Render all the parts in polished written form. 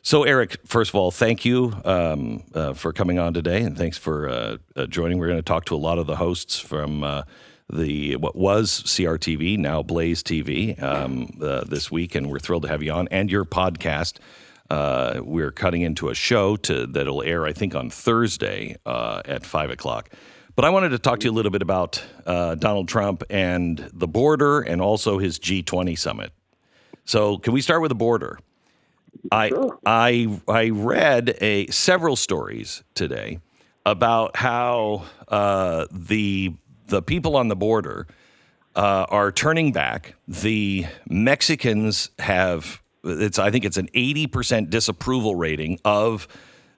So, Eric, first of all, thank you for coming on today, and thanks for joining. We're going to talk to a lot of the hosts from what was CRTV, now BlazeTV, this week, and we're thrilled to have you on, and your podcast. We're cutting into a show that'll air, I think, on Thursday at 5 o'clock. But I wanted to talk to you a little bit about Donald Trump and the border and also his G20 summit. So can we start with the border? Sure. I read several stories today about how the people on the border are turning back. The Mexicans have I think it's an 80% disapproval rating of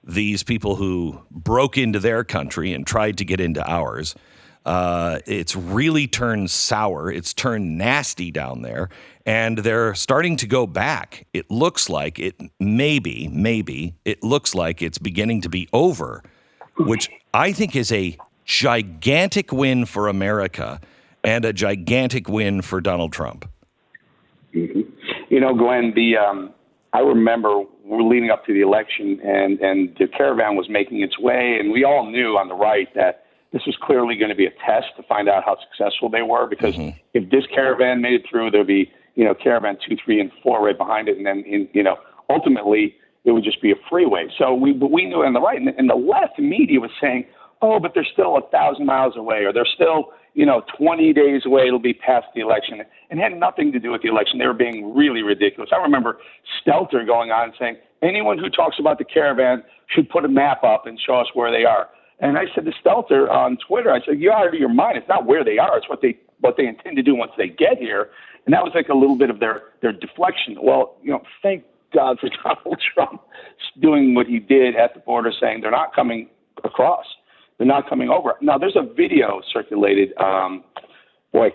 these people who broke into their country and tried to get into ours. It's really turned sour. It's turned nasty down there. And they're starting to go back. It looks like it it looks like it's beginning to be over, which I think is a gigantic win for America and a gigantic win for Donald Trump. Mm-hmm. You know, Glenn, I remember we're leading up to the election and the caravan was making its way. And we all knew on the right that this was clearly going to be a test to find out how successful they were, because if this caravan made it through, there'd be, caravan 2, 3, and 4 right behind it. And then, ultimately it would just be a freeway. So we knew on the right, and the left media was saying, oh, but they're still 1,000 miles away, or they're still, 20 days away. It'll be past the election, and had nothing to do with the election. They were being really ridiculous. I remember Stelter going on and saying, anyone who talks about the caravan should put a map up and show us where they are. And I said to Stelter on Twitter, I said, you're out of your mind. It's not where they are. It's what they intend to do once they get here. And that was like a little bit of their deflection. Well, thank God for Donald Trump doing what he did at the border, saying they're not coming across. They're not coming over. Now, there's a video circulated. I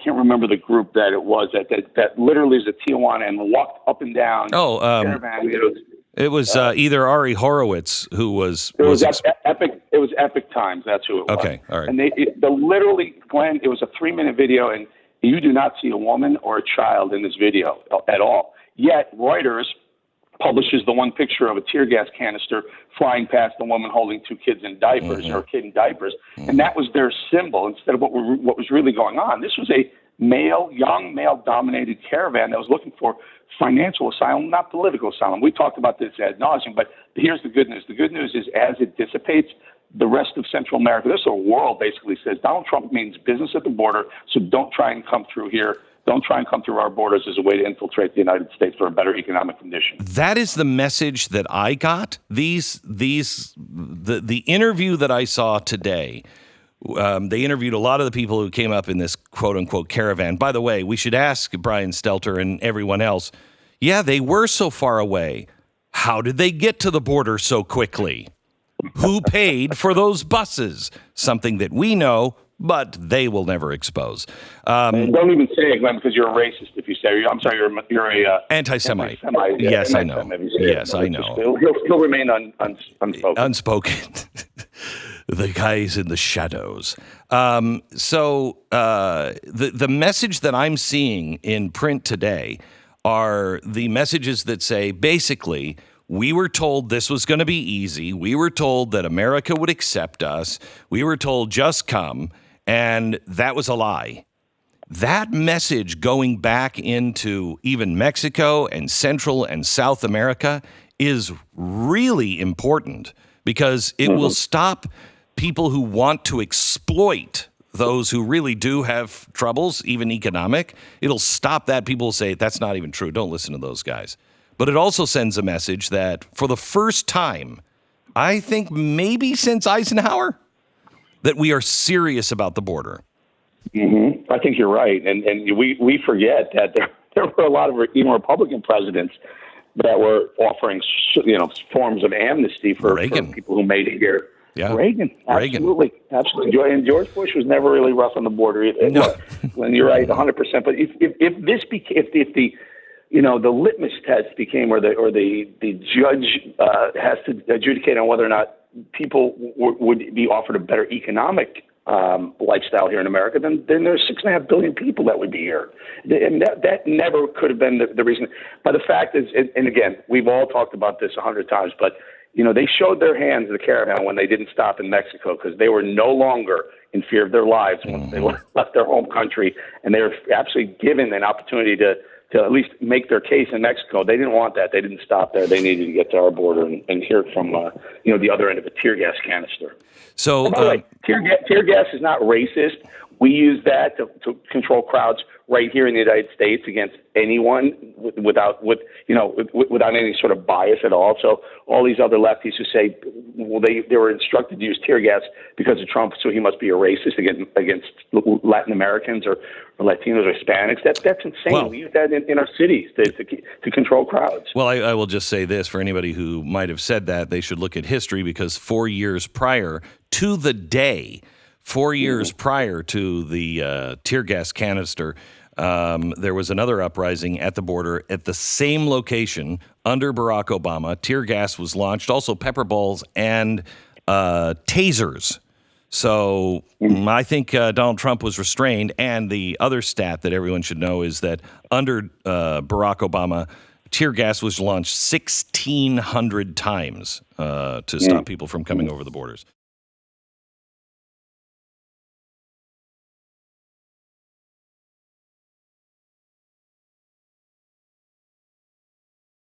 can't remember the group that it was that literally is a Tijuana and walked up and down. Caravan. It was either Ari Horowitz who was. It was Epic. It was Epic Times. That's who it was. Okay, all right. And literally, Glenn, it was a 3-minute video, and you do not see a woman or a child in this video at all. Yet Reuters publishes the one picture of a tear gas canister flying past a woman holding 2 kids in diapers, or a kid in diapers, and that was their symbol instead of what was really going on. This was a young male-dominated caravan that was looking for financial asylum, not political asylum. We talked about this ad nauseum, but here's the good news. The good news is as it dissipates, the rest of Central America, this whole world basically says Donald Trump means business at the border, so don't try and come through here. Don't try and come through our borders as a way to infiltrate the United States for a better economic condition. That is the message that I got. The interview that I saw today, they interviewed a lot of the people who came up in this quote-unquote caravan. By the way, we should ask Brian Stelter and everyone else, yeah, they were so far away. How did they get to the border so quickly? Who paid for those buses? Something that we know, but they will never expose. Don't even say it, Glenn, because you're a racist if you say. I'm sorry, you're a anti-Semite. Yes, I know. Yes, I know. He'll remain unspoken. Unspoken. The guys in the shadows. So the message that I'm seeing in print today are the messages that say, basically, we were told this was going to be easy. We were told that America would accept us. We were told just come, and that was a lie. That message going back into even Mexico and Central and South America is really important because it will stop people who want to exploit those who really do have troubles, even economic. It'll stop that. People will say, that's not even true. Don't listen to those guys. But it also sends a message that for the first time, I think maybe since Eisenhower, that we are serious about the border. Mm-hmm. I think you're right. And we forget that there were a lot of even Republican presidents that were offering, forms of amnesty for people who made it here. Yeah. Reagan. Absolutely. And George Bush was never really rough on the border either. No. When you're right, 100%. But if the litmus test became, or the judge has to adjudicate on whether or not people would be offered a better economic lifestyle here in America, then there's 6.5 billion people that would be here. And that never could have been the reason. But the fact is, and again, we've all talked about this 100 times, but they showed their hands, the caravan, when they didn't stop in Mexico, because they were no longer in fear of their lives once they left their home country, and they were absolutely given an opportunity to at least make their case in Mexico. They didn't want that. They didn't stop there. They needed to get to our border and hear it from the other end of a tear gas canister. So, by the way, tear gas is not racist. We use that to control crowds right here in the United States against anyone without any sort of bias at all. So all these other lefties who say, well, they were instructed to use tear gas because of Trump, so he must be a racist against Latin Americans or Latinos or Hispanics. That's insane. Well, we use that in our cities to control crowds. Well, I will just say this for anybody who might have said that, they should look at history, because 4 years prior to the day, 4 years prior to the tear gas canister, there was another uprising at the border at the same location under Barack Obama. Tear gas was launched, also pepper balls and tasers. So I think Donald Trump was restrained. And the other stat that everyone should know is that under Barack Obama, tear gas was launched 1,600 times to stop people from coming over the borders.